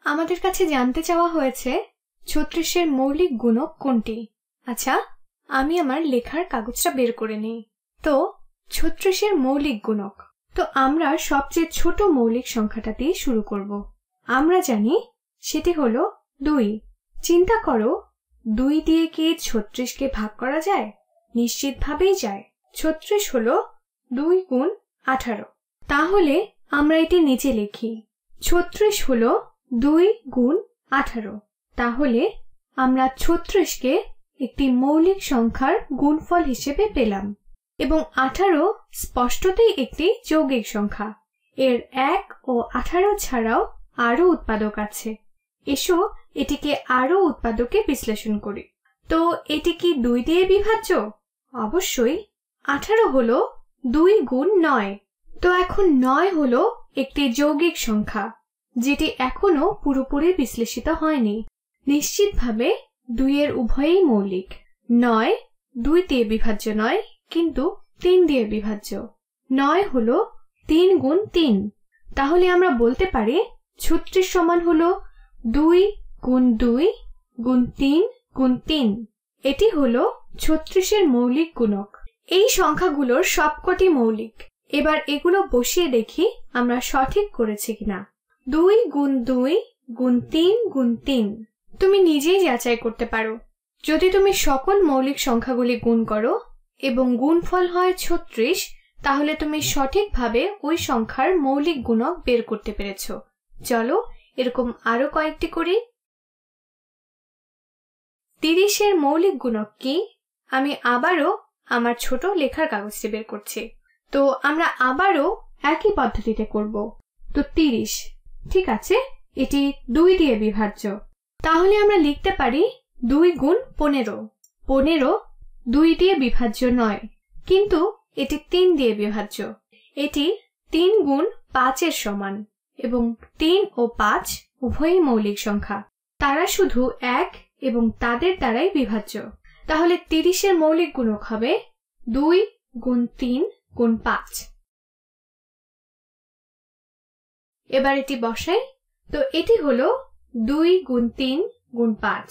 আমাদের কাছে জানতে চাওয়া হয়েছে 36 এর মৌলিক গুণক কোনটি। আচ্ছা, আমি আমার লেখার কাগজটা বের করে নিই। তো 36 এর মৌলিক গুণক, তো আমরা সবচেয়ে ছোট মৌলিক সংখ্যাটা দিয়ে শুরু করব। আমরা জানি সেটি হলো 2। চিন্তা করো, 2 দিয়ে কি 36 কে ভাগ করা যায়? নিশ্চিতভাবেই যায়। 36 হলো 2 গুণ 18। তাহলে আমরা এটি নিচে লিখি। 36 হলো 2 গুণ 18। তাহলে আমরা 36 কে একটি মৌলিক সংখ্যার গুণফল হিসেবে পেলাম এবং 18 স্পষ্টতই একটি যৌগিক সংখ্যা। এর 1 ও 18 ছাড়াও আরো উৎপাদক আছে। এসো এটিকে আরো উৎপাদকে বিশ্লেষণ করি। তো এটি কি 2 দিয়ে বিভাজ্য? অবশ্যই। 18 হলো 2 গুণ 9। তো এখন 9 হলো একটি যৌগিক সংখ্যা যেটি এখনো পুরোপুরি বিশ্লেষিত হয়নি। নিশ্চিতভাবে 2 এর উভয়ই মৌলিক। 9 2 দিয়ে বিভাজ্য নয়, কিন্তু 3 দিয়ে বিভাজ্য। 9 হলো 3 গুণ 3। তাহলে আমরা বলতে পারি 36 সমান হলো 2 গুণ 2 গুণ 3 গুণ 3। এটি হলো 36 এর মৌলিক গুণক। এই সংখ্যাগুলোর সবকটি মৌলিক। এবার এগুলো বসিয়ে দেখি আমরা সঠিক করেছি কিনা। 2 গুণ 2 গুণ 3 গুণ 3। তুমি নিজেই যাচাই করতে পারো। যদি তুমি সকল মৌলিক সংখ্যাগুলি গুণ করো এবং গুণফল হয় 36, তাহলে তুমি সঠিকভাবে ওই সংখ্যার মৌলিক গুণক বের করতে পেরেছো। চলো এরকম আরো কয়েকটি করি। 30 এর মৌলিক গুণক কি? আমি আবারও আমার ছোট লেখার কাগজটি বের করছি। তো আমরা আবারও একই পদ্ধতিতে করব। তো 30, ঠিক আছে, এটি 2 দিয়ে বিভাজ্য। তাহলে আমরা লিখতে পারি 2 গুণ 15। 15 2 দিয়ে বিভাজ্য নয়, কিন্তু এটি 3 দিয়ে বিভাজ্য। এটি 3 গুণ 5 এর সমান এবং 3 ও 5 উভয়ই মৌলিক সংখ্যা। তারা শুধু 1 এবং তাদের দ্বারাই বিভাজ্য। তাহলে 30 এর মৌলিক গুণক হবে 2 গুণ 3 গুণ 5। এবার এটি বসাই। তো এটি হলো 2 গুণ 3 গুণ 5।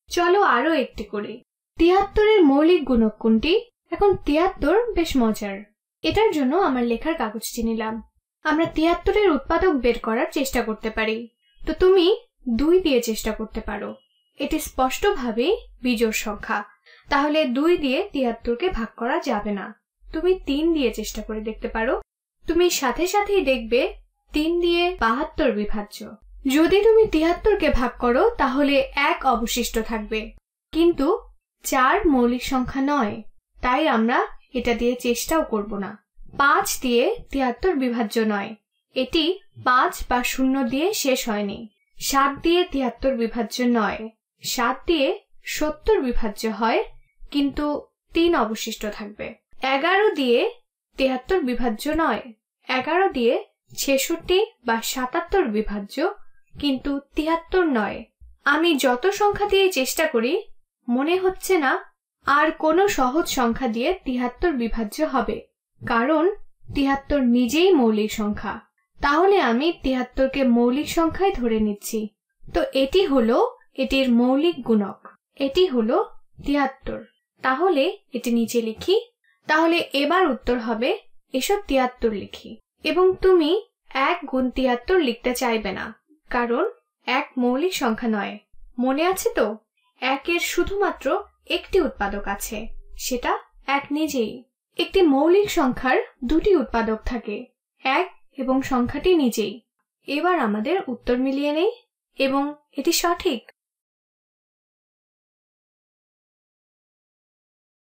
চলো আরো একটি করি। 73 এর মৌলিক গুণক কোনটি? এখন 73 বেশ মজার। এটার জন্য আমার লেখার কাগজটি নিলাম। আমরা 73 এর উৎপাদক বের করার চেষ্টা করতে পারি। তো তুমি 2 দিয়ে চেষ্টা করতে পারো। এটি স্পষ্টভাবে বিজোড় সংখ্যা। তাহলে 2 দিয়ে 73 কে ভাগ করা যাবে না। তুমি 3 দিয়ে চেষ্টা করে দেখতে পারো। তুমি সাথে সাথেই দেখবে 3 দিয়ে 72 বিভাজ্য। যদি তুমি 73 কে ভাগ করো তাহলে 1 অবশিষ্ট থাকবে, কিন্তু 4 মৌলিক সংখ্যা নয়, তাই আমরা এটা দিয়ে চেষ্টাও করব না। 5 দিয়ে 73 বিভাজ্য নয়, এটি 5 বা 0 দিয়ে শেষ হয়নি। 7 দিয়ে 73 বিভাজ্য নয়, 7 দিয়ে 70 বিভাজ্য হয়, কিন্তু 3 অবশিষ্ট থাকবে। 11 দিয়ে 73 বিভাজ্য নয়, 11 দিয়ে 66 বা 77 বিভাজ্য, কিন্তু 73 নয়। আমি যত সংখ্যা দিয়ে চেষ্টা করি মনে হচ্ছে না আর কোনো সহজ সংখ্যা দিয়ে 73 বিভাজ্য হবে, কারণ 73 নিজেই মৌলিক সংখ্যা। তাহলে আমি 73 কে মৌলিক সংখ্যায় ধরে নিচ্ছি। তো এটি হলো এটির মৌলিক গুণক। এটি হলো 73। তাহলে এটি নিচে লিখি। তাহলে এবার উত্তর হবে, এসব 73 লিখি। এবং তুমি 1 গুণ 73 লিখতে চাইবে না, কারণ 1 মৌলিক সংখ্যা নয়। মনে আছে তো, 1 এর শুধুমাত্র একটি উৎপাদক আছে, সেটা 1 নিজেই। একটি মৌলিক সংখ্যার 2টি উৎপাদক থাকে, 1 এবং সংখ্যাটি নিজেই। এবার আমাদের উত্তর মিলিয়ে নেই এবং এটি সঠিক।